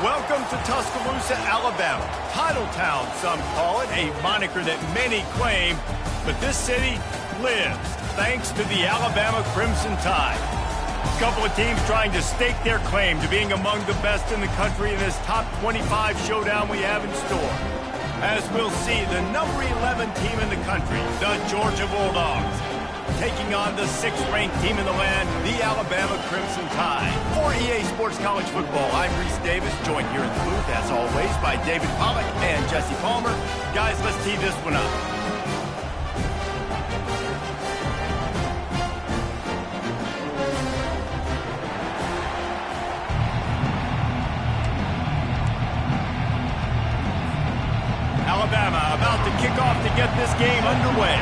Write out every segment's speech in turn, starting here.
Welcome to Tuscaloosa, Alabama. Title Town, some call it, a moniker that many claim, but this city lives thanks to the Alabama Crimson Tide. A couple of teams trying to stake their claim to being among the best in the country in this top 25 showdown we have in store. As we'll see, the number 11 team in the country, the Georgia Bulldogs, taking on the 6th-ranked team in the land, the Alabama Crimson Tide. For EA Sports College Football, I'm Reese Davis, joined here in the booth, as always, by David Pollack and Jesse Palmer. Guys, let's tee this one up. Alabama about to kick off to get this game underway.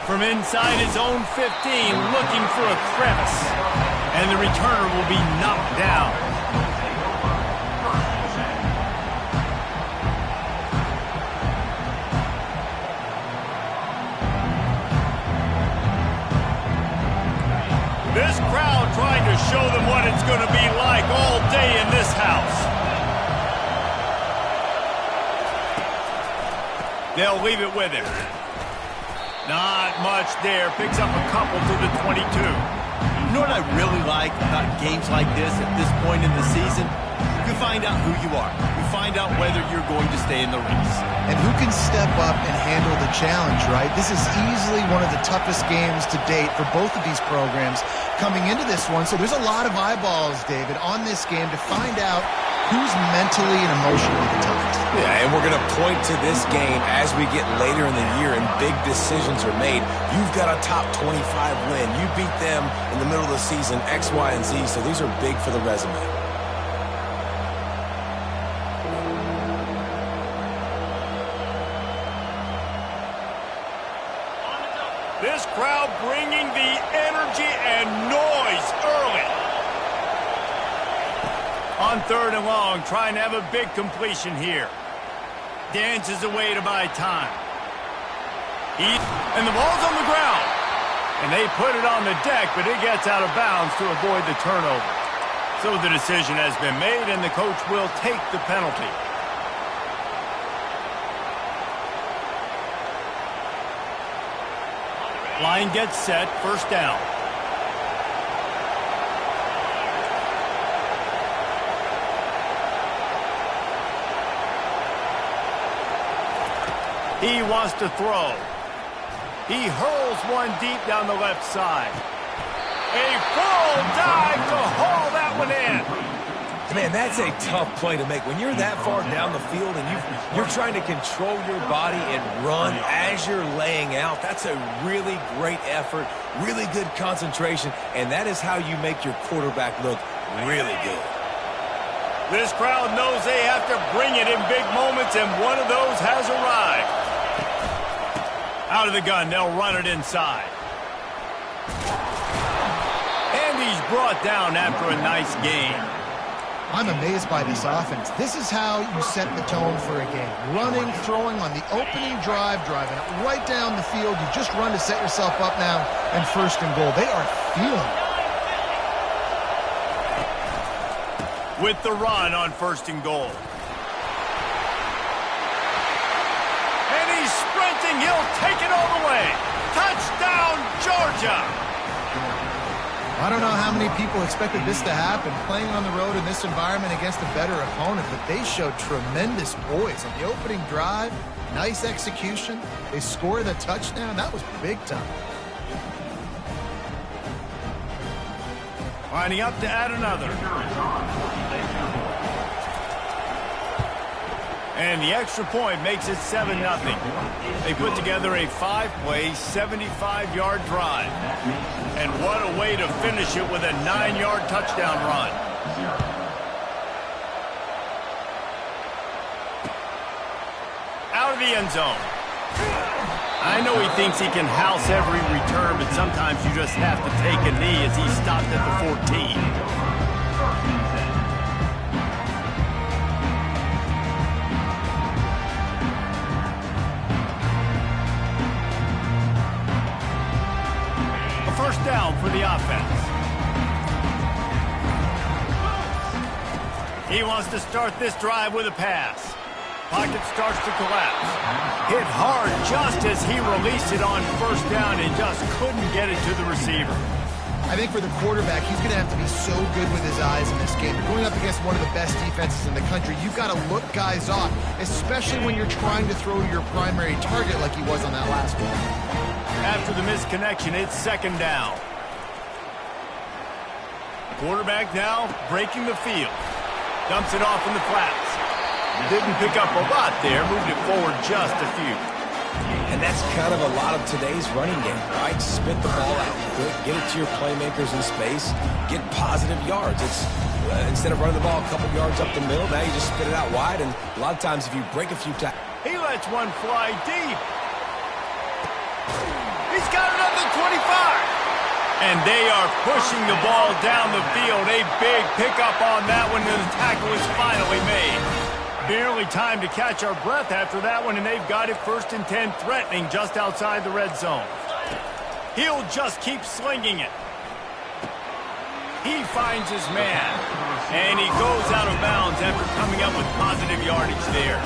From inside his own 15, looking for a crevice. And the returner will be knocked down. This crowd trying to show them what it's going to be like all day in this house. They'll leave it with him. Not much there. Picks up a couple to the 22. You know what I really like about games like this at this point in the season? You find out who you are. You find out whether you're going to stay in the race. And who can step up and handle the challenge, right? This is easily one of the toughest games to date for both of these programs coming into this one. So there's a lot of eyeballs, David, on this game to find out who's mentally and emotionally the toughest. Yeah, and we're going to point to this game as we get later in the year and big decisions are made. You've got a top 25 win. You beat them in the middle of the season, X, Y, and Z, so these are big for the resume. This crowd bringing the energy and noise early. On 3rd and long, trying to have a big completion here. Dances away to buy time. And the ball's on the ground. And they put it on the deck, but it gets out of bounds to avoid the turnover. So the decision has been made, and the coach will take the penalty. Line gets set, 1st down. He wants to throw. He hurls one deep down the left side. A full dive to haul that one in. Man, that's a tough play to make. When you're that far down the field and you're trying to control your body and run as you're laying out, that's a really great effort, really good concentration, and that is how you make your quarterback look really good. This crowd knows they have to bring it in big moments, and one of those has arrived. Out of the gun, they'll run it inside. And he's brought down after a nice gain. I'm amazed by this offense. This is how you set the tone for a game. Running, throwing on the opening drive, driving it right down the field. You just run to set yourself up now, and 1st and goal. They are feeling it. With the run on 1st and goal. And he's sprinting. He'll take it all the way. Touchdown, Georgia. I don't know how many people expected this to happen, playing on the road in this environment against a better opponent, but they showed tremendous poise on the opening drive. Nice execution. They score the touchdown. That was big time. Lining up to add another. And the extra point makes it 7-0. They put together a 5-play, 75-yard drive. And what a way to finish it with a 9-yard touchdown run. Out of the end zone. I know he thinks he can house every return, but sometimes you just have to take a knee as he stopped at the 14. wants to start this drive with a pass. Pocket starts to collapse. Hit hard just as he released it on first down and just couldn't get it to the receiver. I think for the quarterback, he's going to have to be so good with his eyes in this game. You're going up against one of the best defenses in the country. You've got to look guys off, especially when you're trying to throw to your primary target like he was on that last one. After the misconnection, it's second down. Quarterback now breaking the field. Dumps it off in the flats. Didn't pick up a lot there, moved it forward just a few. And that's kind of a lot of today's running game, right? Spit the ball out quick, get it to your playmakers in space, get positive yards. It's instead of running the ball a couple yards up the middle, now you just spit it out wide, and a lot of times if you break a few tackles. He lets one fly deep. He's got it up to 25. And they are pushing the ball down the field. A big pickup on that one, and the tackle is finally made. Barely time to catch our breath after that one, and they've got it 1st and 10, threatening just outside the red zone. He'll just keep slinging it. He finds his man, and he goes out of bounds after coming up with positive yardage there.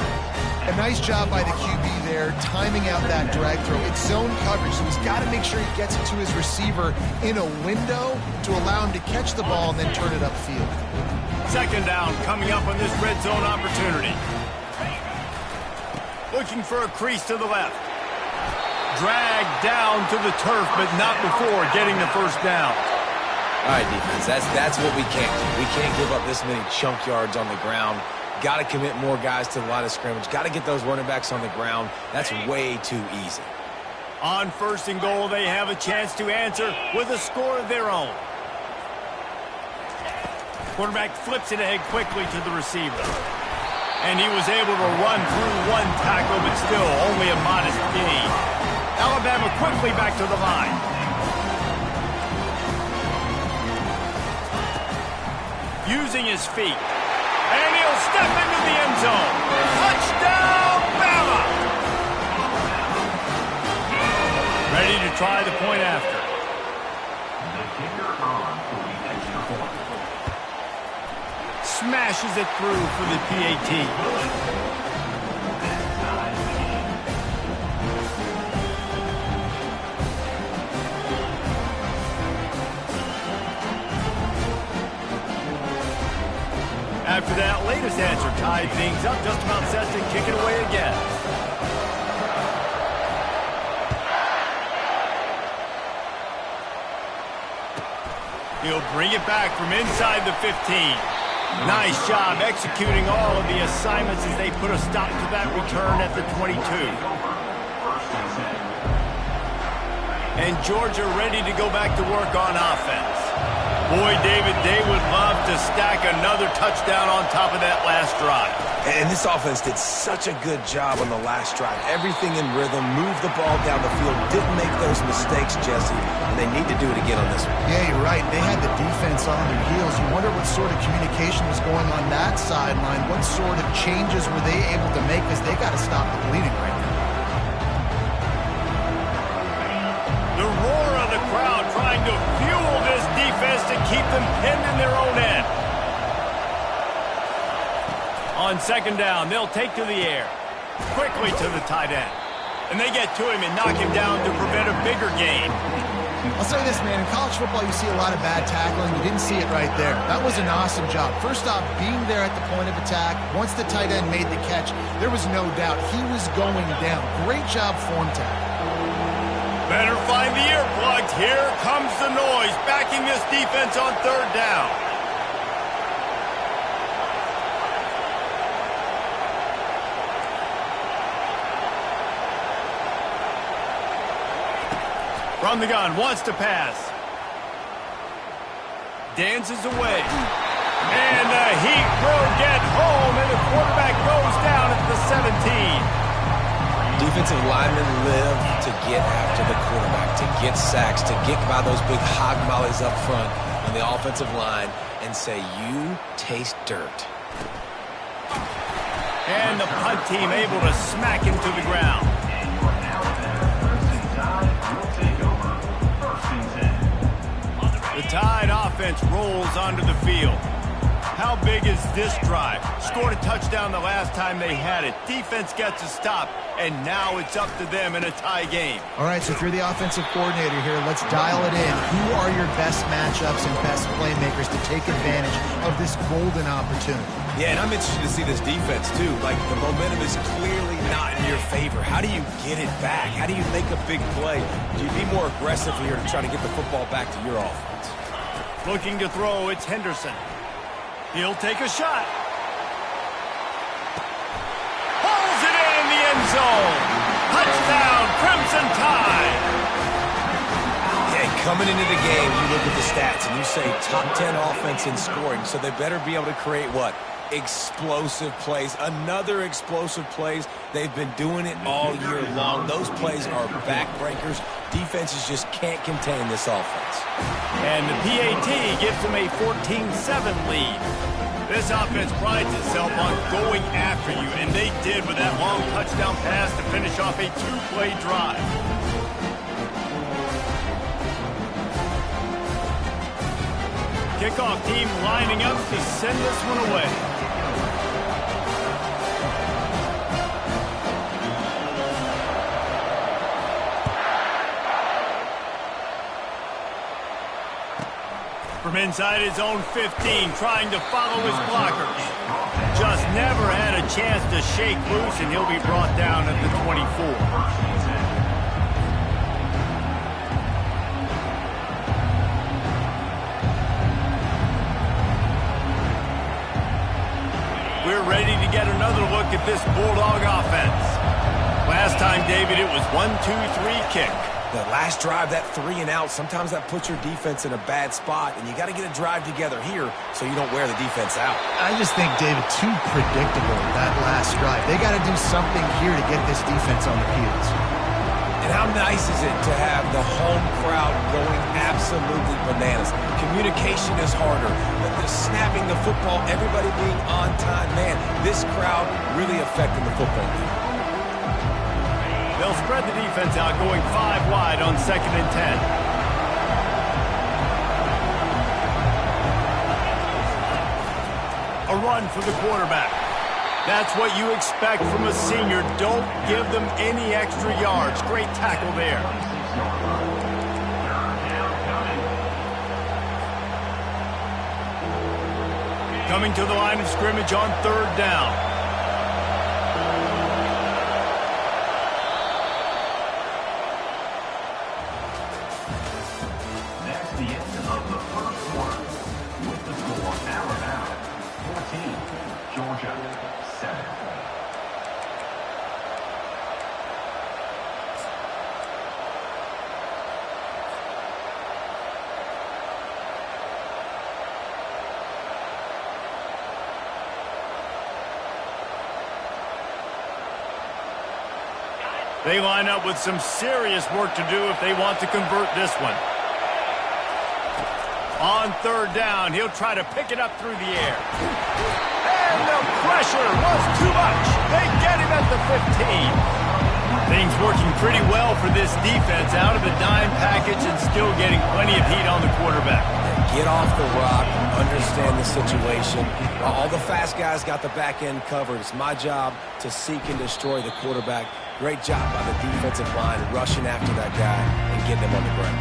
A nice job by the QB there, timing out that drag throw. It's zone coverage, so he's got to make sure he gets it to his receiver in a window to allow him to catch the ball and then turn it upfield. Second down coming up on this red zone opportunity. Looking for a crease to the left. Dragged down to the turf, but not before getting the first down. All right, defense, that's what we can't do. We can't give up this many chunk yards on the ground. Got to commit more guys to the line of scrimmage. Got to get those running backs on the ground. That's way too easy. On 1st and goal, they have a chance to answer with a score of their own. Quarterback flips it ahead quickly to the receiver. And he was able to run through one tackle, but still only a modest gain. Alabama quickly back to the line. Using his feet. And he'll step into the end zone. Touchdown, Bama! Ready to try the point after. Smashes it through for the PAT. After that latest answer tied things up, just about set to kick it away again. He'll bring it back from inside the 15. Nice job executing all of the assignments as they put a stop to that return at the 22. And Georgia ready to go back to work on offense. Boy, David, they would love to stack another touchdown on top of that last drive. And this offense did such a good job on the last drive. Everything in rhythm, moved the ball down the field, didn't make those mistakes, Jesse, and they need to do it again on this one. Yeah, you're right. They had the defense on their heels. You wonder what sort of communication was going on that sideline. What sort of changes were they able to make, because they got to stop the bleeding right now. The roar of the crowd trying to fuel this defense to keep them pinned in their own end. On second down, they'll take to the air. Quickly to the tight end. And they get to him and knock him down to prevent a bigger gain. I'll say this, man. In college football, you see a lot of bad tackling. You didn't see it right there. That was an awesome job. First off, being there at the point of attack. Once the tight end made the catch, there was no doubt he was going down. Great job form tackle. Better find the earplugs. Here comes the noise, backing this defense on third down. From the gun, wants to pass. Dances away. And the heat will get home, and the quarterback goes down at the 17. Defensive linemen live to get after the quarterback, to get sacks, to get by those big hog mollies up front on the offensive line and say, you taste dirt. And the punt team able to smack him to the ground. The Tide offense rolls onto the field. How big is this drive? Scored a touchdown the last time they had it. Defense gets a stop, and now it's up to them in a tie game. All right, so if you're the offensive coordinator here, let's dial it in. Who are your best matchups and best playmakers to take advantage of this golden opportunity? Yeah, and I'm interested to see this defense, too. Like, the momentum is clearly not in your favor. How do you get it back? How do you make a big play? Do you be more aggressive here to try to get the football back to your offense? Looking to throw, it's Henderson. He'll take a shot. Pulls it in the end zone. Touchdown, Crimson Tide. Yeah, coming into the game, you look at the stats and you say top 10 offense in scoring, so they better be able to create what? Explosive plays. Another explosive plays. They've been doing it all year long. Those plays are backbreakers. Defenses just can't contain this offense. And the PAT gives them a 14-7 lead. This offense prides itself on going after you, and they did with that long touchdown pass to finish off a two-play drive. Kickoff team lining up to send this one away. From inside his own 15, trying to follow his blockers. Just never had a chance to shake loose, and he'll be brought down at the 24. We're ready to get another look at this Bulldog offense. Last time, David, it was 1-2-3 kick. The last drive, that 3 and out, sometimes that puts your defense in a bad spot, and you got to get a drive together here so you don't wear the defense out. I just think, David, too predictable, that last drive. They got to do something here to get this defense on their heels. And how nice is it to have the home crowd going absolutely bananas? Communication is harder. The snapping the football, everybody being on time. Man, this crowd really affecting the football game. They'll spread the defense out, going 5 wide on 2nd and 10. A run for the quarterback. That's what you expect from a senior. Don't give them any extra yards. Great tackle there. Coming to the line of scrimmage on 3rd down. They line up with some serious work to do if they want to convert this one. On 3rd down, he'll try to pick it up through the air. And the pressure was too much. They get him at the 15. Things working pretty well for this defense, out of the dime package and still getting plenty of heat on the quarterback. Get off the rock, understand the situation. All the fast guys got the back end covered. It's my job to seek and destroy the quarterback. Great job by the defensive line rushing after that guy and getting him on the ground.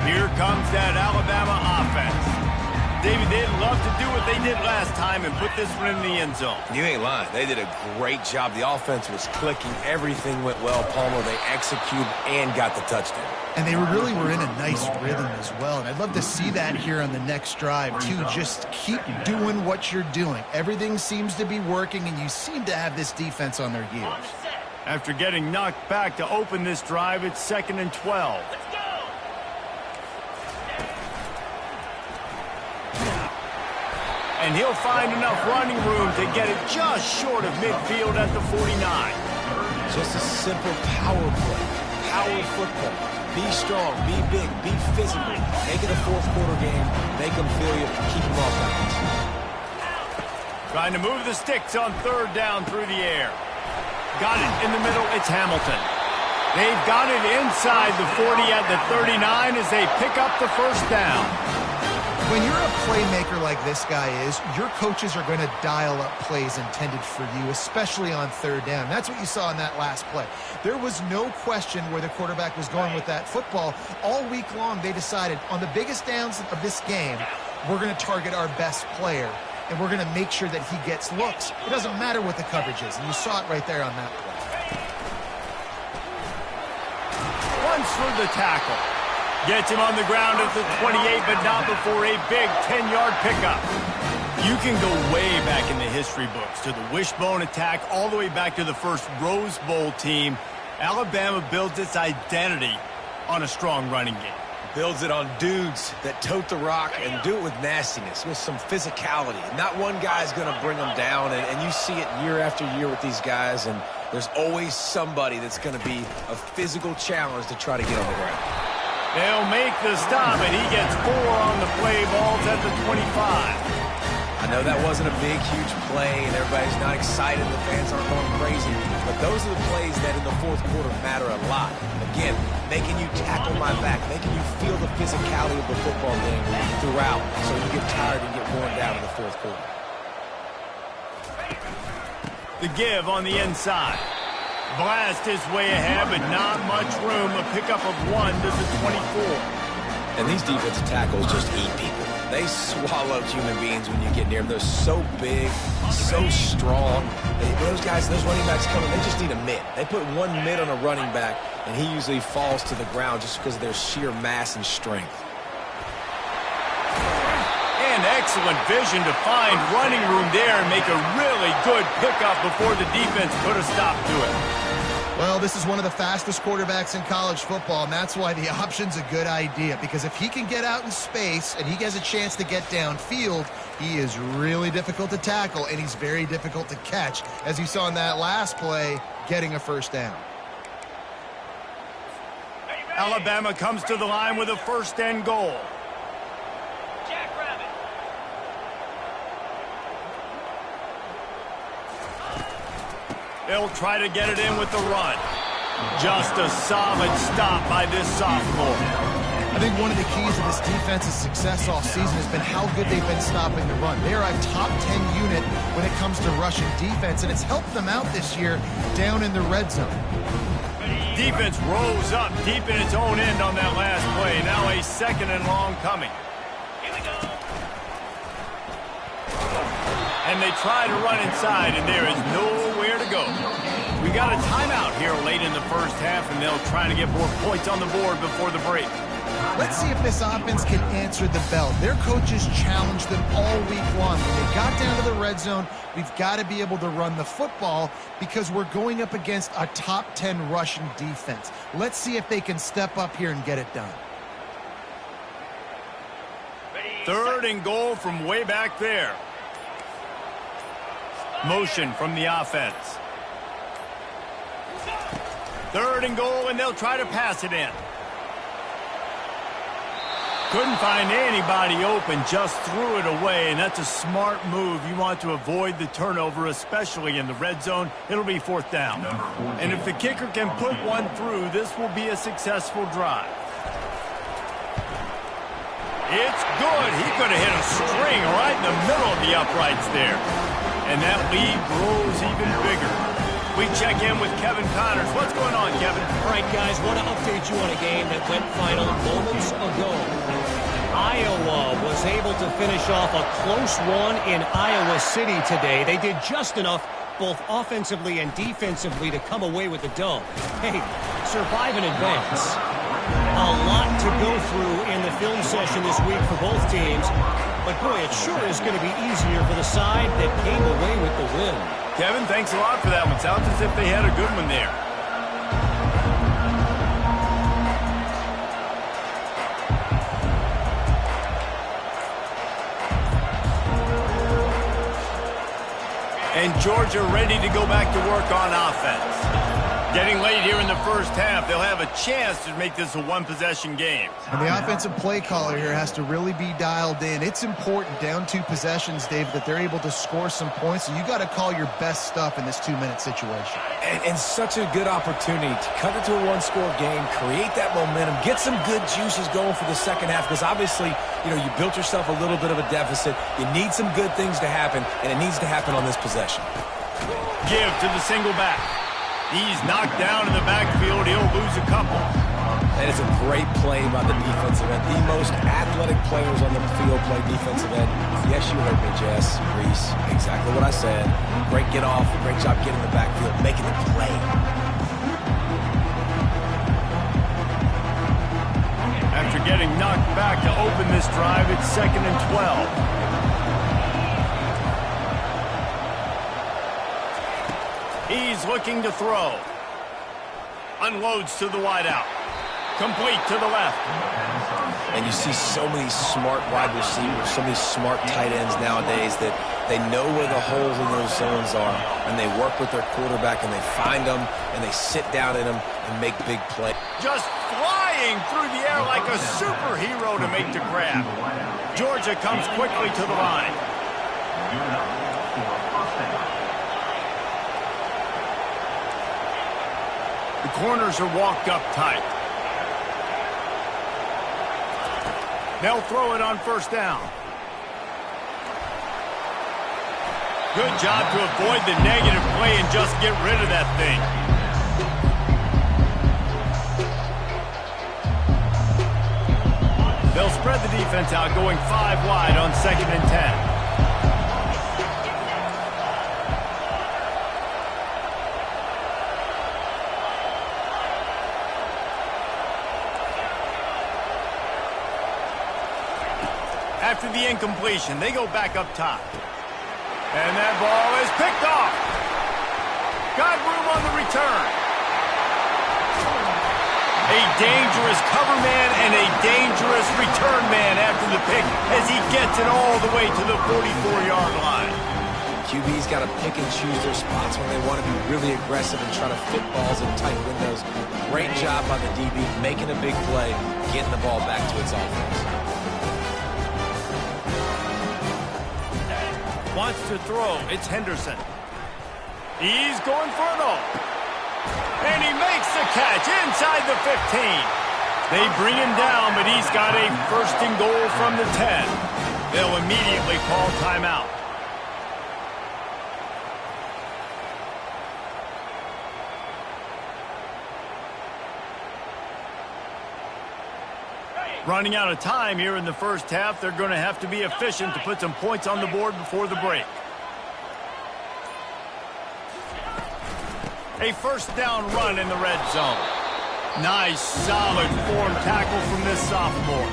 Here comes that Alabama offense. David, they'd love to do what they did last time and put this one in the end zone. You ain't lying. They did a great job. The offense was clicking. Everything went well. Palmer, they executed and got the touchdown. And they really were in a nice rhythm as well. And I'd love to see that here on the next drive, too. Just keep doing what you're doing. Everything seems to be working, and you seem to have this defense on their heels. After getting knocked back to open this drive, it's 2nd and 12. And he'll find enough running room to get it just short of midfield at the 49. Just a simple power play. Power football. Be strong, be big, be physical. Make it a 4th quarter game. Make them feel you, keep them off balance. Trying to move the sticks on third down through the air. Got it in the middle. It's Hamilton. They've got it inside the 40 at the 39 as they pick up the first down. When you're a playmaker like this guy is, your coaches are going to dial up plays intended for you, especially on third down. That's what you saw in that last play. There was no question where the quarterback was going with that football. All week long, they decided on the biggest downs of this game, we're going to target our best player, and we're going to make sure that he gets looks. It doesn't matter what the coverage is, and you saw it right there on that play. Runs for the tackle. Gets him on the ground at the 28, but not before a big 10-yard pickup. You can go way back in the history books to the wishbone attack, all the way back to the first Rose Bowl team. Alabama builds its identity on a strong running game. Builds it on dudes that tote the rock and do it with nastiness, with some physicality. Not one guy's going to bring them down, and you see it year after year with these guys, and there's always somebody that's going to be a physical challenge to try to get on the ground. They'll make the stop, and he gets 4 on the play. Ball's at the 25. I know that wasn't a big, huge play, and everybody's not excited. The fans aren't going crazy. But those are the plays that in the fourth quarter matter a lot. Again, making you tackle my back, making you feel the physicality of the football game throughout, so you get tired and get worn down in the fourth quarter. The give on the inside. Blast his way ahead, but not much room. A pickup of 1 to the 24. And these defensive tackles just eat people. They swallow human beings when you get near them. They're so big, so strong. Those guys, those running backs coming, they just need a mid. They put one mid on a running back, and he usually falls to the ground just because of their sheer mass and strength. And excellent vision to find running room there and make a really good pickup before the defense put a stop to it. Well, this is one of the fastest quarterbacks in college football, and that's why the option's a good idea, because if he can get out in space and he has a chance to get downfield, he is really difficult to tackle, and he's very difficult to catch, as you saw in that last play, getting a first down. Alabama comes to the line with a 1st and goal. They'll try to get it in with the run. Just a solid stop by this sophomore. I think one of the keys of this defense's success all season has been how good they've been stopping the run. They're a top 10 unit when it comes to rushing defense, and it's helped them out this year down in the red zone. Defense rose up deep in its own end on that last play. Now a 2nd and long coming. And they try to run inside, and there is nowhere to go. We got a timeout here late in the first half, and they'll try to get more points on the board before the break. Let's see if this offense can answer the bell. Their coaches challenged them all week long. When they got down to the red zone, we've got to be able to run the football because we're going up against a top 10 rushing defense. Let's see if they can step up here and get it done. 3rd and goal from way back there. Motion from the offense. 3rd and goal, and they'll try to pass it in. Couldn't find anybody open, just threw it away, and that's a smart move. You want to avoid the turnover, especially in the red zone. It'll be 4th down. And if the kicker can put one through, this will be a successful drive. It's good. He could have hit a string right in the middle of the uprights there. And that lead grows even bigger. We check in with Kevin Connors. What's going on, Kevin? All right, guys, want to update you on a game that went final moments ago. Iowa was able to finish off a close one in Iowa City today. They did just enough, both offensively and defensively, to come away with the dub. Hey, survive in advance. A lot to go through in the film session this week for both teams. But, boy, it sure is going to be easier for the side that came away with the win. Kevin, thanks a lot for that one. Sounds as if they had a good one there. And Georgia ready to go back to work on offense. Getting late here in the first half, they'll have a chance to make this a one-possession game. And the offensive play caller here has to really be dialed in. It's important down 2 possessions, Dave, that they're able to score some points. So you got to call your best stuff in this 2-minute situation. And such a good opportunity to cut it to a one-score game, create that momentum, get some good juices going for the second half, because obviously, you built yourself a little bit of a deficit. You need some good things to happen, and it needs to happen on this possession. Give to the single back. He's knocked down in the backfield. He'll lose a couple. That is a great play by the defensive end. The most athletic players on the field play defensive end. Yes, you heard me, Jess, Reese. Exactly what I said. Great get off. Great job getting in the backfield, making the play. After getting knocked back to open this drive, it's 2nd and 12. He's looking to throw. Unloads to the wideout. Complete to the left. And you see so many smart wide receivers, so many smart tight ends nowadays that they know where the holes in those zones are, and they work with their quarterback, and they find them, and they sit down in them and make big plays. Just flying through the air like a superhero to make the grab. Georgia comes quickly to the line. The corners are walked up tight. They'll throw it on first down. Good job to avoid the negative play and just get rid of that thing. They'll spread the defense out, going 5 wide on 2nd and 10. After the incompletion, they go back up top. And that ball is picked off. Got room on the return. A dangerous cover man and a dangerous return man after the pick as he gets it all the way to the 44-yard line. QB's got to pick and choose their spots when they want to be really aggressive and try to fit balls in tight windows. Great job by the DB making a big play, getting the ball back to its offense. Wants to throw. It's Henderson. He's going for it all. And he makes the catch inside the 15. They bring him down, but he's got a 1st and goal from the 10. They'll immediately call timeout. Running out of time here in the first half. They're going to have to be efficient to put some points on the board before the break. A 1st down run in the red zone. Nice, solid form tackle from this sophomore.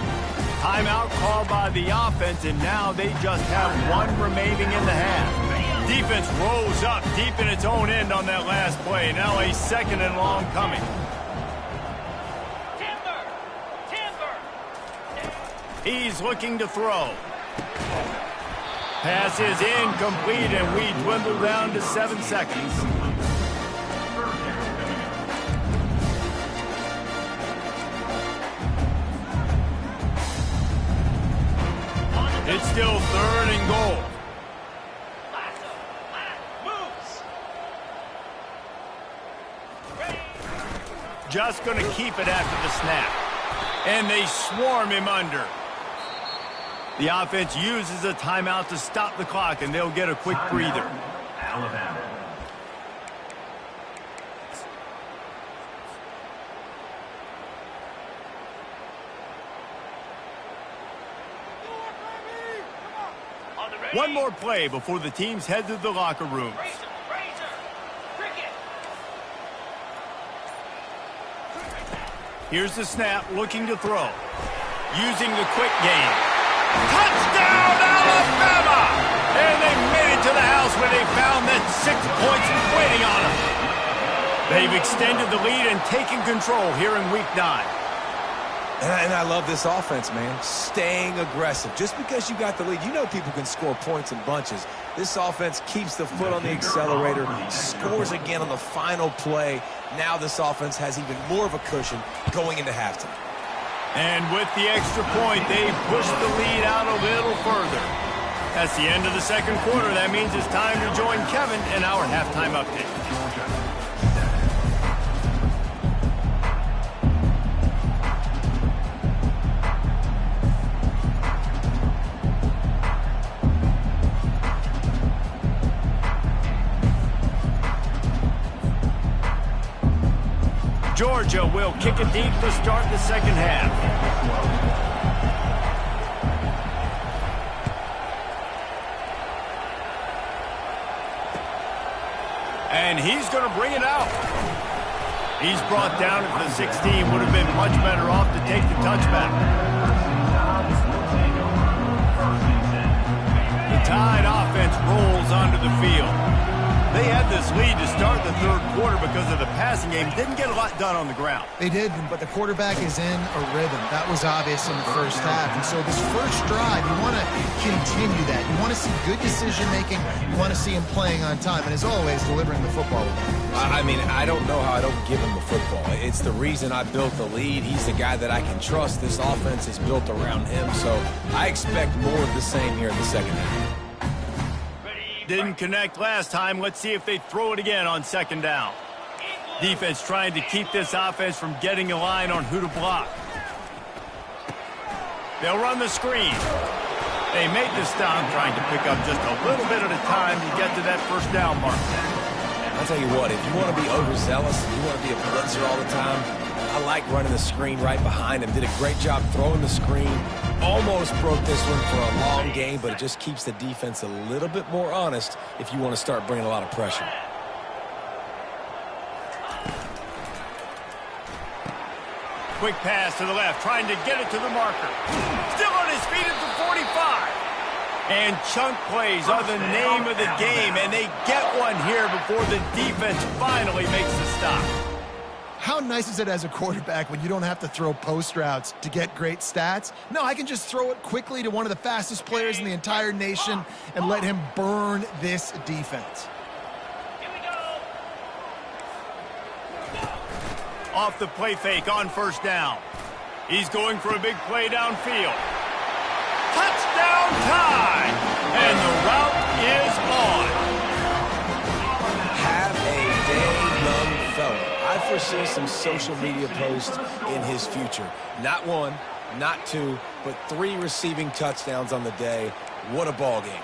Timeout called by the offense, and now they just have 1 remaining in the half. Defense rose up deep in its own end on that last play. Now a 2nd and long coming. He's looking to throw. Pass is incomplete, and we dwindle down to 7 seconds. It's still 3rd and goal. Just going to keep it after the snap. And they swarm him under. The offense uses a timeout to stop the clock, and they'll get a quick breather. Alabama. One more play before the teams head to the locker rooms. Here's the snap, looking to throw. Using the quick game. Touchdown, Alabama! And they made it to the house where they found that 6 points waiting on them. They've extended the lead and taken control here in Week 9. And I love this offense, man. Staying aggressive. Just because you got the lead, you know people can score points in bunches. This offense keeps the foot on the accelerator, scores again on the final play. Now this offense has even more of a cushion going into halftime. And with the extra point, they push the lead out a little further. That's the end of the second quarter. That means it's time to join Kevin in our halftime update. Georgia will kick it deep to start the second half. And he's going to bring it out. He's brought down at the 16. Would have been much better off to take the touchback. The Tide offense rolls onto the field. They had this lead to start the third quarter because of the passing game. Didn't get a lot done on the ground. They did, but the quarterback is in a rhythm. That was obvious in the first half. And so this first drive, you want to continue that. You want to see good decision-making. You want to see him playing on time. And as always, delivering the football. I mean, I don't know how I don't give him the football. It's the reason I built the lead. He's the guy that I can trust. This offense is built around him. So I expect more of the same here in the second half. Didn't connect last time. Let's see if they throw it again on second down. Defense trying to keep this offense from getting a line on who to block. They'll run the screen. They made the stop, trying to pick up just a little bit at a time to get to that first down mark. I'll tell you what, if you want to be overzealous, you want to be a blitzer all the time, I like running the screen right behind him. Did a great job throwing the screen. Almost broke this one for a long game, but it just keeps the defense a little bit more honest if you want to start bringing a lot of pressure. Quick pass to the left, trying to get it to the marker. Still on his feet at the 45. And chunk plays are the name of the game, and they get one here before the defense finally makes the stop. How nice is it as a quarterback when you don't have to throw post routes to get great stats? No, I can just throw it quickly to one of the fastest players in the entire nation and let him burn this defense. Here we go. Off the play fake on first down. He's going for a big play downfield. Touchdown time! And the route is on. Have a day, young fella. I foresee some social media posts in his future. Not one, not two, but 3 receiving touchdowns on the day. What a ball game.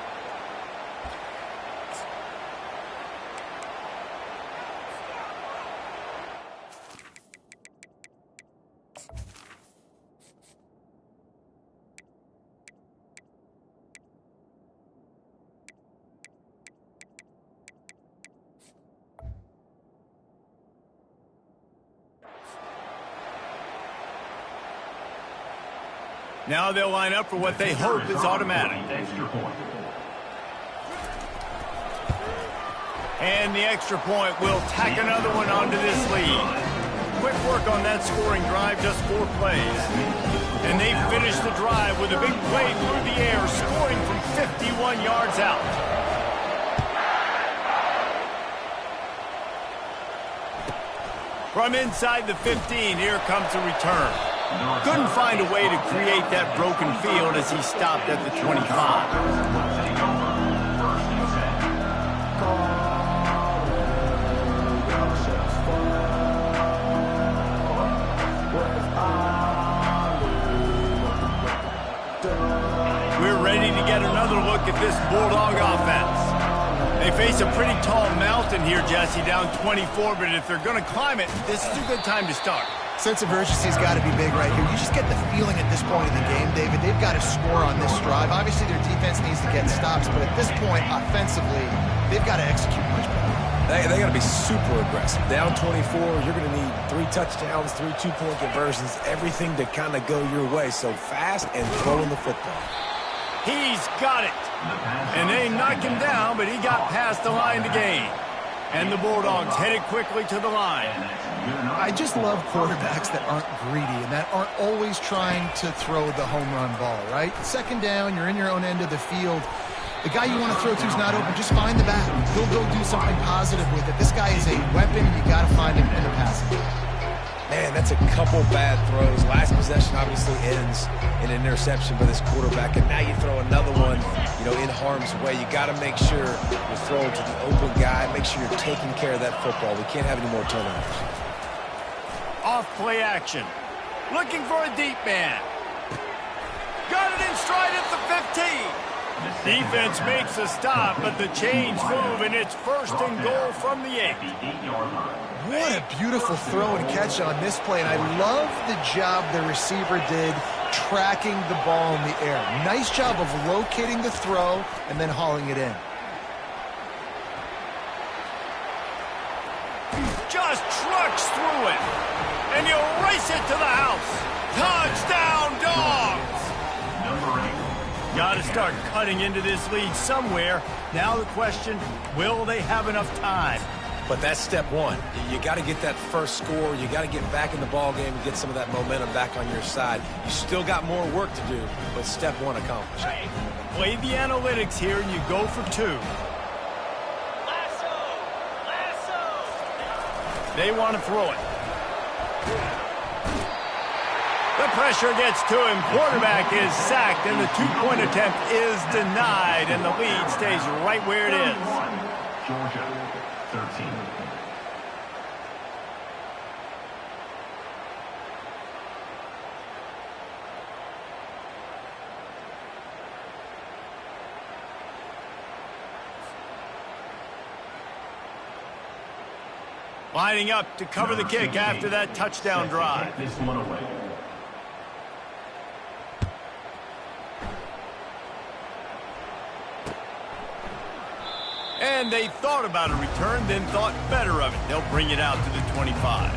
Now they'll line up for what they hope is automatic. And the extra point will tack another one onto this lead. Quick work on that scoring drive, just 4 plays. And they finish the drive with a big play through the air, scoring from 51 yards out. From inside the 15, here comes the return. Couldn't find a way to create that broken field as he stopped at the 25. We're ready to get another look at this Bulldog offense. They face a pretty tall mountain here, Jesse, down 24, but if they're going to climb it, this is a good time to start. Sense of urgency's got to be big right here. You just get the feeling at this point in the game, David, they've got to score on this drive. Obviously, their defense needs to get stops, but at this point, offensively, they've got to execute much better. They got to be super aggressive. Down 24, you're going to need 3 touchdowns, 3 two-point conversions, everything to kind of go your way. So fast and throwing the football. He's got it. And they knocked him down, but he got past the line to gain. And the Bulldogs headed quickly to the line. I just love quarterbacks that aren't greedy and that aren't always trying to throw the home run ball, right? Second down, you're in your own end of the field. The guy you want to throw to is not open. Just find the back. He'll go do something positive with it. This guy is a weapon. You got to find him in the passing game. Man, that's a couple bad throws. Last possession obviously ends in an interception by this quarterback, and now you throw another one, in harm's way. You got to make sure you're throwing to the open guy. Make sure you're taking care of that football. We can't have any more turnovers. Off play action. Looking for a deep man. Got it in stride at the 15. Defense makes a stop, but the chains move, and it's 1st and goal from the 8. What a beautiful throw and catch on this play, and I love the job the receiver did tracking the ball in the air. Nice job of locating the throw and then hauling it in. Just trucks through it, and you race it to the house. Touchdown, Dogs! Got to start cutting into this lead somewhere. Now the question, will they have enough time? But that's step one. You got to get that first score. You got to get back in the ball game and get some of that momentum back on your side. You still got more work to do, but step one accomplished. Play the analytics here, and you go for 2. They want to throw it. The pressure gets to him. Quarterback is sacked, and the 2-point attempt is denied, and the lead stays right where it is. Georgia, 13. Lining up to cover the kick after that touchdown drive. This one away. And they thought about a return, then thought better of it. They'll bring it out to the 25.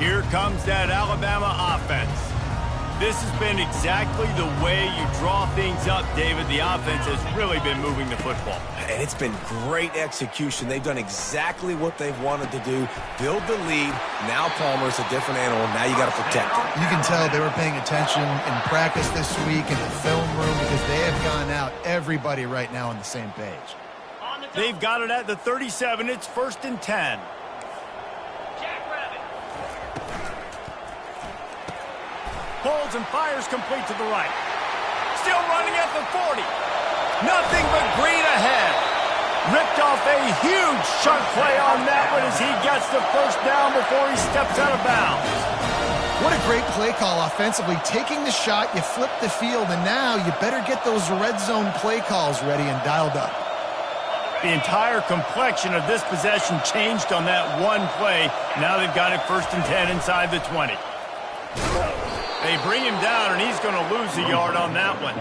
Here comes that Alabama offense. This has been exactly the way you draw things up, David. The offense has really been moving the football. And it's been great execution. They've done exactly what they've wanted to do. Build the lead. Now Palmer's a different animal. Now you got to protect it. You can tell they were paying attention in practice this week in the film room because they have gone out, everybody right now on the same page. They've got it at the 37. It's 1st and 10. Holds and fires complete to the right. Still running at the 40. Nothing but green ahead. Ripped off a huge chunk play on that one as he gets the 1st down before he steps out of bounds. What a great play call offensively. Taking the shot, you flip the field, and now you better get those red zone play calls ready and dialed up. The entire complexion of this possession changed on that one play. Now they've got it 1st and 10 inside the 20. They bring him down, and he's going to lose a yard on that one.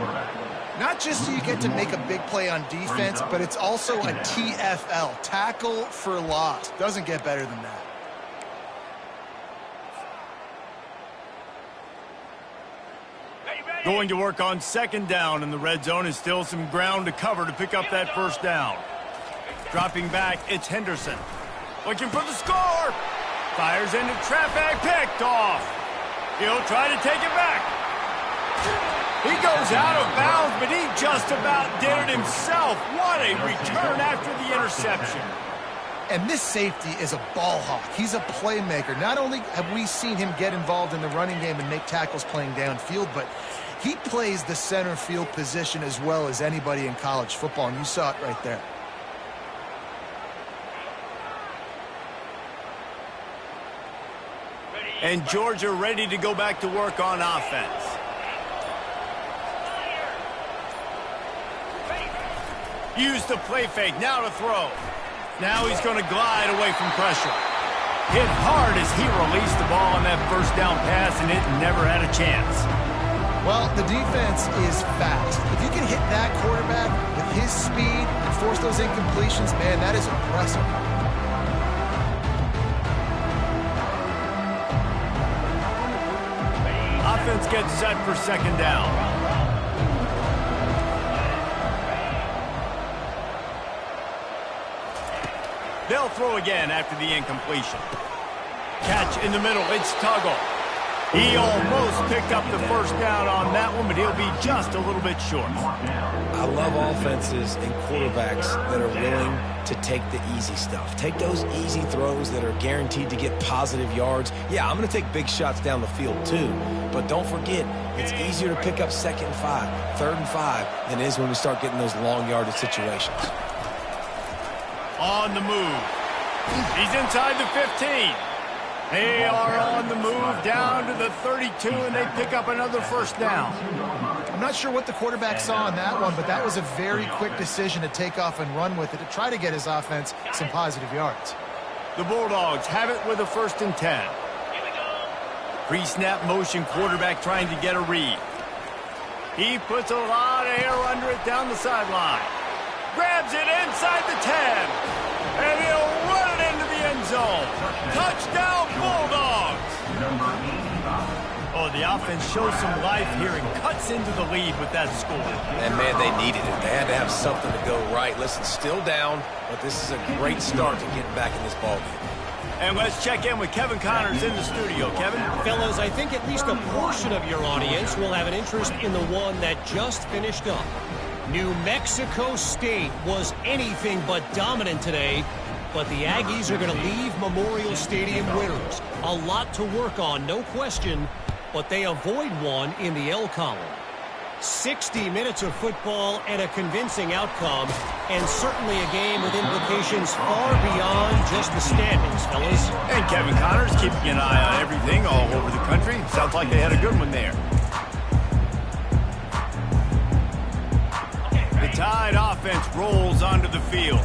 Not just do you get to make a big play on defense, but it's also a TFL, tackle for loss. Doesn't get better than that. Going to work on 2nd down, and the red zone is still some ground to cover to pick up that 1st down. Dropping back, it's Henderson. Looking for the score. Fires into traffic, picked off. He'll try to take it back. He goes out of bounds, but he just about did it himself. What a return after the interception. And this safety is a ball hawk. He's a playmaker. Not only have we seen him get involved in the running game and make tackles playing downfield, but he plays the center field position as well as anybody in college football, and you saw it right there. And Georgia ready to go back to work on offense. Use the play fake, now to throw. Now he's going to glide away from pressure. Hit hard as he released the ball on that 1st down pass, and it never had a chance. Well, the defense is fast. If you can hit that quarterback with his speed and force those incompletions, man, that is impressive. Offense gets set for 2nd down. They'll throw again after the incompletion. Catch in the middle. It's Tuggle. He almost picked up the first down on that one, but he'll be just a little bit short. I love offenses and quarterbacks that are willing to take the easy stuff. Take those easy throws that are guaranteed to get positive yards. Yeah, I'm going to take big shots down the field too, but don't forget, it's easier to pick up 2nd and 5, 3rd and 5 than it is when we start getting those long yardage situations. On the move. He's inside the 15. They are on the move down to the 32, and they pick up another first down. I'm not sure what the quarterback saw on that one, but that was a very quick decision to take off and run with it to try to get his offense some positive yards. The Bulldogs have it with a 1st and 10. Pre-snap motion, quarterback trying to get a read. He puts a lot of air under it down the sideline. Grabs it inside the 10. And he'll run it into the end zone. Touchdown, Bulldogs! Oh, the offense shows some life here and cuts into the lead with that score. And, man, they needed it. They had to have something to go right. Listen, still down, but this is a great start to getting back in this ballgame. And let's check in with Kevin Connors in the studio. Kevin? Fellas, I think at least a portion of your audience will have an interest in the one that just finished up. New Mexico State was anything but dominant today, but the Aggies are going to leave Memorial Stadium winners. A lot to work on, no question, but they avoid one in the L column. 60 minutes of football and a convincing outcome, and certainly a game with implications far beyond just the standings, fellas. And Kevin Connors keeping an eye on everything all over the country. Sounds like they had a good one there. The Tide offense rolls onto the field.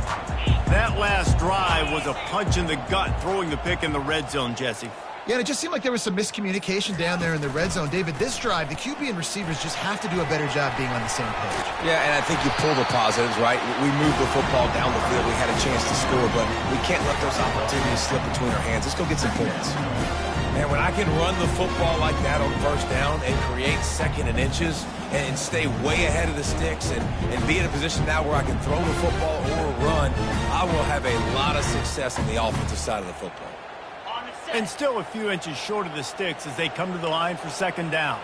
That last drive was a punch in the gut, throwing the pick in the red zone, Jesse. Yeah, and it just seemed like there was some miscommunication down there in the red zone. David, this drive, the QB and receivers just have to do a better job being on the same page. Yeah, and I think you pull the positives, right? We moved the football down the field. We had a chance to score, but we can't let those opportunities slip between our hands. Let's go get some points. And when I can run the football like that on 1st down and create 2nd and inches and stay way ahead of the sticks and be in a position now where I can throw the football or run, I will have a lot of success on the offensive side of the football. And still a few inches short of the sticks as they come to the line for 2nd down.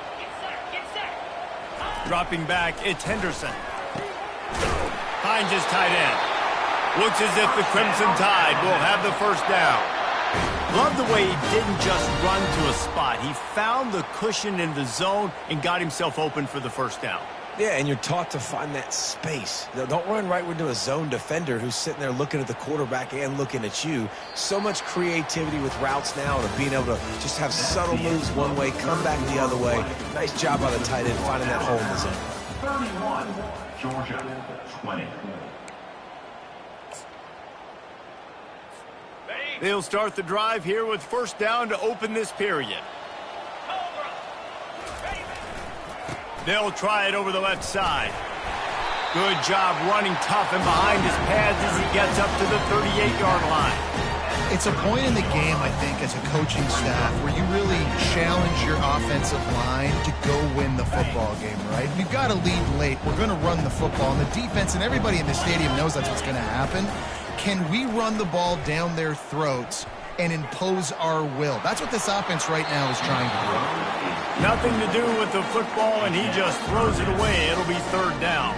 Dropping back, it's Henderson. Hines is tight end. Looks as if the Crimson Tide will have the first down. Love the way he didn't just run to a spot. He found the cushion in the zone and got himself open for the first down. Yeah, and you're taught to find that space. Don't run right into a zone defender who's sitting there looking at the quarterback and looking at you. So much creativity with routes now and being able to just have subtle moves one way, come back the other way. Nice job by the tight end finding that hole in the zone. 31, Georgia, 20. They'll start the drive here with 1st down to open this period. They'll try it over the left side. Good job running tough and behind his pads as he gets up to the 38-yard line. It's a point in the game, I think, as a coaching staff where you really challenge your offensive line to go win the football game, right? We've got to lead late. We're going to run the football. And the defense and everybody in the stadium knows that's what's going to happen. Can we run the ball down their throats and impose our will? That's what this offense right now is trying to do. Nothing to do with the football, and he just throws it away. It'll be 3rd down.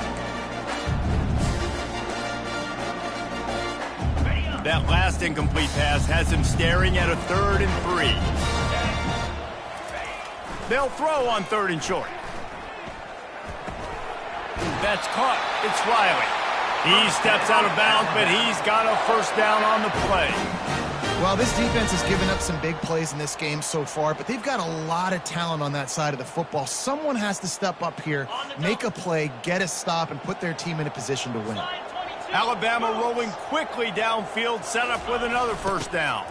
That last incomplete pass has him staring at a 3rd and 3. They'll throw on 3rd and short. That's caught. It's Riley. He steps out of bounds, but he's got a 1st down on the play. Well, this defense has given up some big plays in this game so far, but they've got a lot of talent on that side of the football. Someone has to step up here, make a play, get a stop, and put their team in a position to win. Alabama rolling quickly downfield, set up with another 1st down.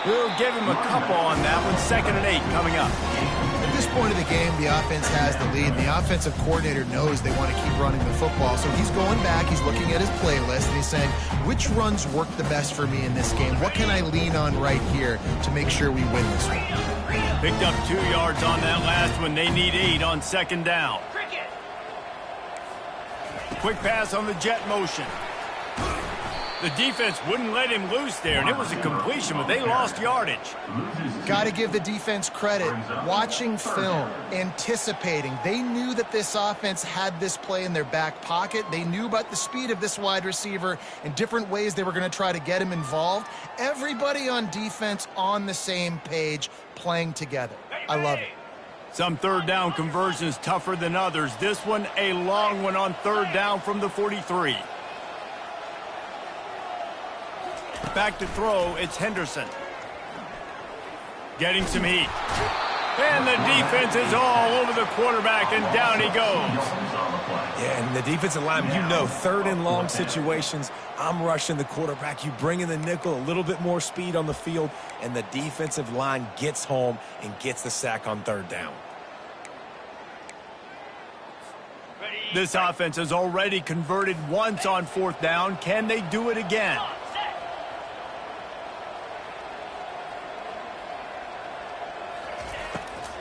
We'll give him a couple on that one. 2nd and 8 coming up. At this point of the game, the offense has the lead, and the offensive coordinator knows they want to keep running the football. So he's going back, he's looking at his playlist, and he's saying, which runs work the best for me in this game? What can I lean on right here to make sure we win this one? Picked up 2 yards on that last one. They need 8 on 2nd down. Quick pass on the jet motion. The defense wouldn't let him loose there, and it was a completion, but they lost yardage. Got to give the defense credit. Watching film, anticipating. They knew that this offense had this play in their back pocket. They knew about the speed of this wide receiver and different ways they were going to try to get him involved. Everybody on defense on the same page, playing together. I love it. Some third down conversions tougher than others. This one, a long one on third down from the 43. Back to throw, it's Henderson. Getting some heat. And the defense is all over the quarterback, and down he goes. Yeah, and the defensive line, you know, third and long situations, I'm rushing the quarterback. You bring in the nickel, a little bit more speed on the field, and the defensive line gets home and gets the sack on third down. This offense has already converted once on fourth down. Can they do it again?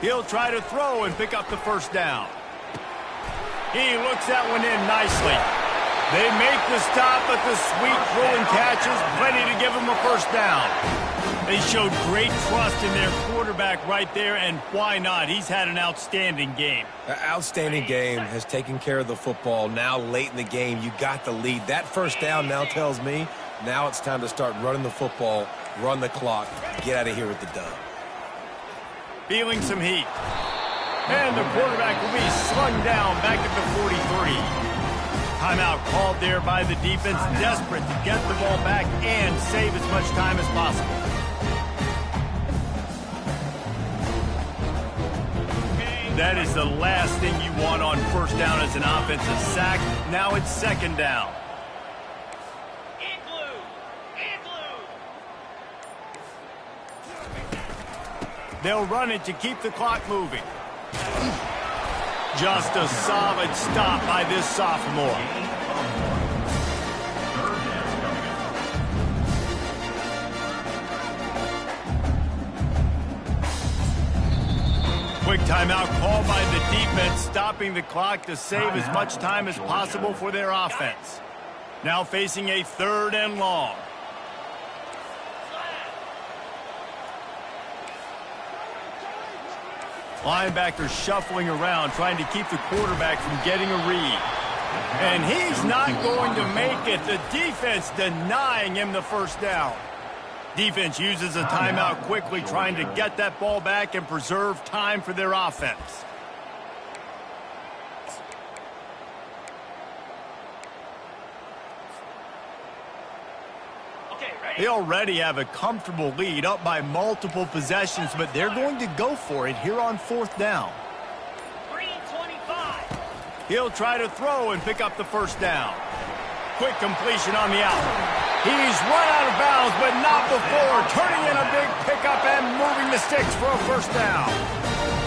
He'll try to throw and pick up the first down. He looks that one in nicely. They make the stop, but the sweet throw and catch is plenty to give him a first down. They showed great trust in their quarterback right there, and why not? He's had an outstanding game. An outstanding game, has taken care of the football. Now late in the game, you got the lead. That first down now tells me now it's time to start running the football, run the clock, get out of here with the dub. Feeling some heat. And the quarterback will be slung down back at the 43. Timeout called there by the defense, desperate to get the ball back and save as much time as possible. That is the last thing you want on first down as an offensive sack. Now it's second down. They'll run it to keep the clock moving. Just a solid stop by this sophomore. Quick timeout called by the defense, stopping the clock to save as much time as possible for their offense. Now facing a third and long. Linebacker shuffling around, trying to keep the quarterback from getting a read. And he's not going to make it. The defense denying him the first down. Defense uses a timeout quickly, trying to get that ball back and preserve time for their offense. They already have a comfortable lead, up by multiple possessions, but they're going to go for it here on fourth down. He'll try to throw and pick up the first down. Quick completion on the out. He's run out of bounds, but not before turning in a big pickup and moving the sticks for a first down.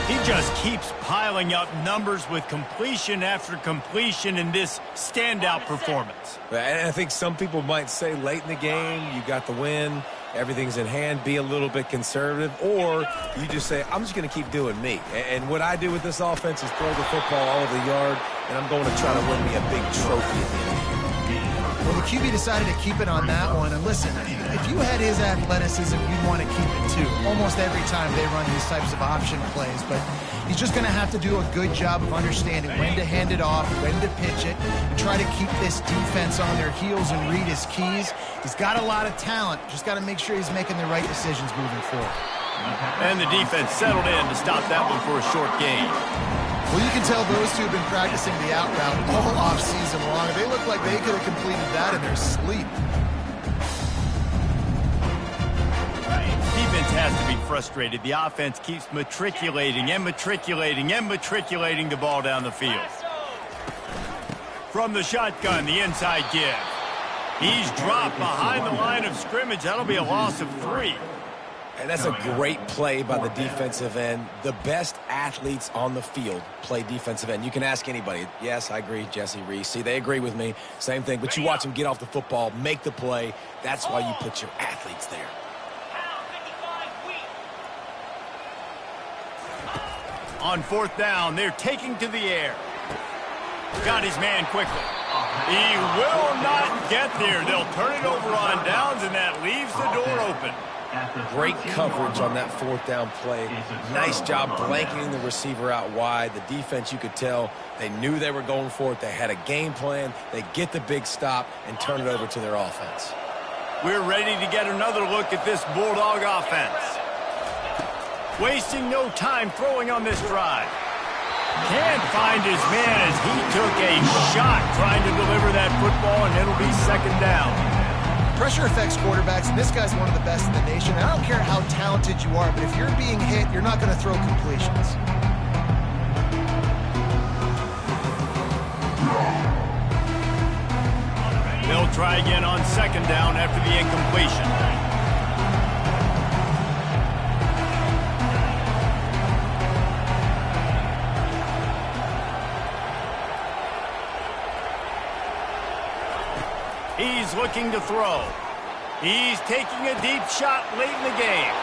He just keeps piling up numbers with completion after completion in this standout performance. And I think some people might say late in the game, you got the win, everything's in hand, be a little bit conservative, or you just say, I'm just going to keep doing me. And what I do with this offense is throw the football all over the yard, and I'm going to try to win me a big trophy at the end of the year. Well, the QB decided to keep it on that one. And listen, if you had his athleticism, you'd want to keep it too. Almost every time they run these types of option plays. But he's just going to have to do a good job of understanding when to hand it off, when to pitch it, and try to keep this defense on their heels and read his keys. He's got a lot of talent. Just got to make sure he's making the right decisions moving forward. And the defense settled in to stop that one for a short gain. Well, you can tell those two have been practicing the out route all off-season long. They look like they could have completed that in their sleep. Defense has to be frustrated. The offense keeps matriculating and matriculating and matriculating the ball down the field. From the shotgun, the inside give. He's dropped behind the line of scrimmage. That'll be a loss of 3. And that's a great play by the defensive end. The best athletes on the field play defensive end. You can ask anybody. Yes, I agree, Jesse Reese. See, they agree with me. Same thing. But you watch them get off the football, make the play. That's why you put your athletes there. On fourth down, they're taking to the air. Got his man quickly. He will not get there. They'll turn it over on downs, and that leaves the door open. Great coverage on that fourth down play. Nice job blanketing the receiver out wide. The defense, you could tell, they knew they were going for it. They had a game plan. They get the big stop and turn it over to their offense. We're ready to get another look at this Bulldog offense. Wasting no time throwing on this drive. Can't find his man as he took a shot trying to deliver that football, and it'll be second down. Pressure affects quarterbacks, and this guy's one of the best in the nation. And I don't care how talented you are, but if you're being hit, you're not going to throw completions. They'll try again on second down after the incompletion. He's looking to throw. He's taking a deep shot late in the game.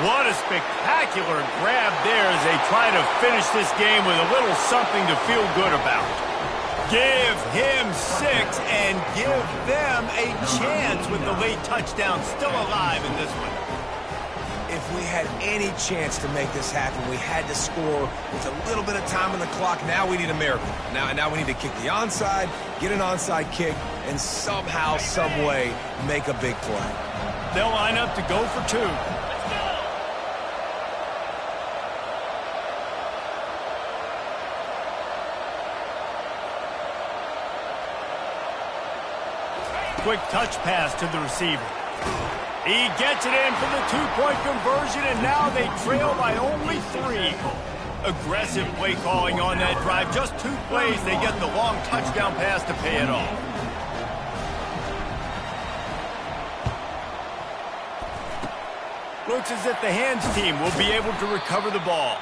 What a spectacular grab there as they try to finish this game with a little something to feel good about. Give him 6 and give them a chance with the late touchdown still alive in this one. If we had any chance to make this happen, we had to score with a little bit of time on the clock. Now we need a miracle. Now we need to kick the onside, get an onside kick, and somehow, some way, make a big play. They'll line up to go for 2. Quick touch pass to the receiver. He gets it in for the 2-point conversion, and now they trail by only 3. Aggressive play calling on that drive. Just 2 plays, they get the long touchdown pass to pay it off. Looks as if the hands team will be able to recover the ball.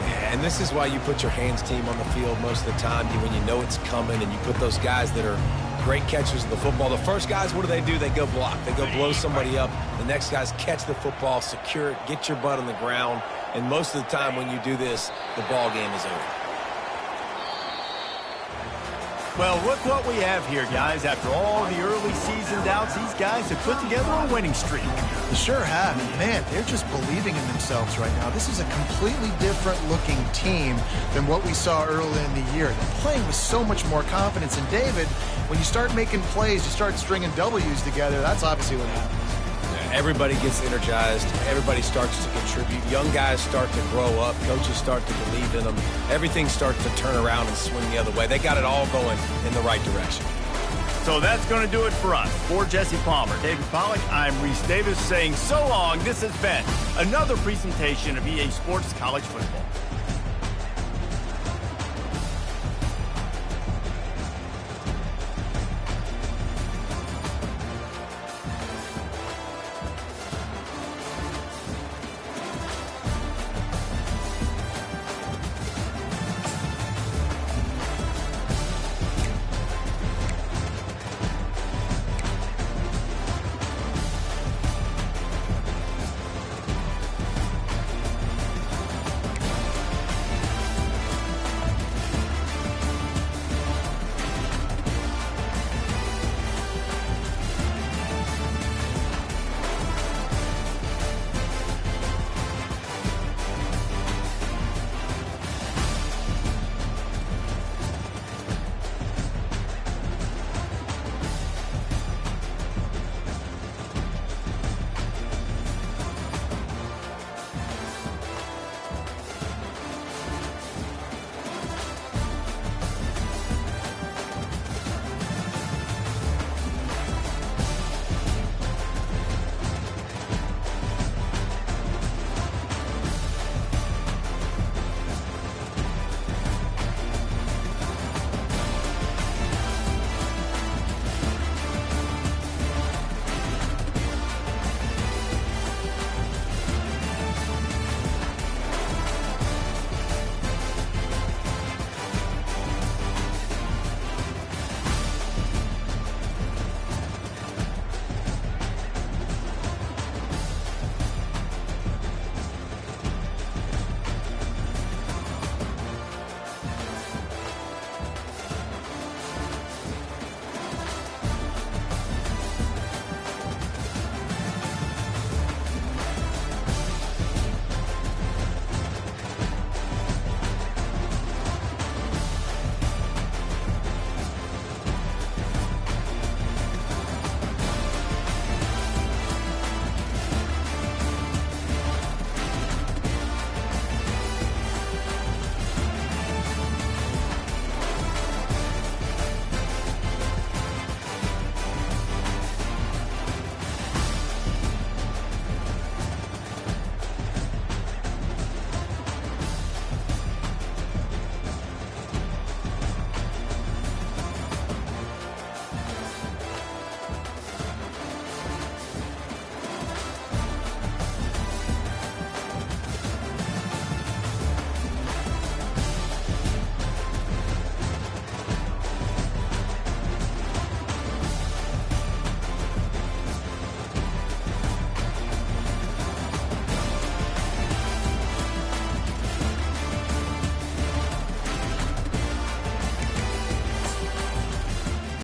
And this is why you put your hands team on the field most of the time, when you know it's coming, and you put those guys that are great catchers of the football. The first guys, what do? They go block. They go blow somebody up. The next guys catch the football, secure it, get your butt on the ground. And most of the time when you do this, the ball game is over. Well, look what we have here, guys. After all the early season doubts, these guys have put together a winning streak. They sure have. And man, they're just believing in themselves right now. This is a completely different looking team than what we saw early in the year. They're playing with so much more confidence. And David, when you start making plays, you start stringing W's together, that's obviously what happens. Everybody gets energized. Everybody starts to contribute. Young guys start to grow up. Coaches start to believe in them. Everything starts to turn around and swing the other way. They got it all going in the right direction. So that's going to do it for us. For Jesse Palmer, David Pollack, I'm Reese Davis saying so long. This has been another presentation of EA Sports College Football.